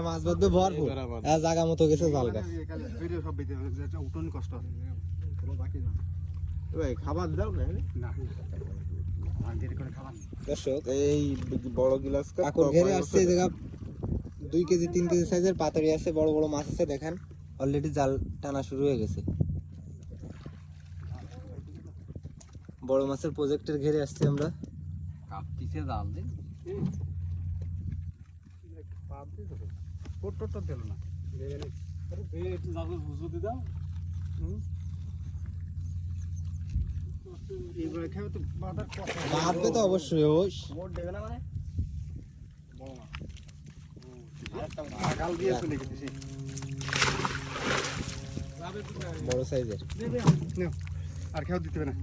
মাছ বাঁধবে ভরপুর জায়গা মতো গেছে জাল গাছ খাবার দাও না দর্শক এই বড় গিলাস কাকুর ঘেরে আসছে এই জায়গা 2 কেজি 3 কেজি সাইজের পাতারি আছে, বড় বড় মাছ আছে। দেখেন অলরেডি জাল টানা শুরু হয়ে গেছে। বড় মাছের প্রজেক্টের ঘেরে আসছে আমরা। কাপতিছে জাল দে ফটো দিল না একটু জাল বুঝু দি দাও এবারে খাবে তো বাঁধার কথা বাঁধবে তো অবশ্যই। ওই মোট দেবে না মানে গাল দিয়ে চলে গেছে বড় সাইজের আর খেয়াও দিতে হবে না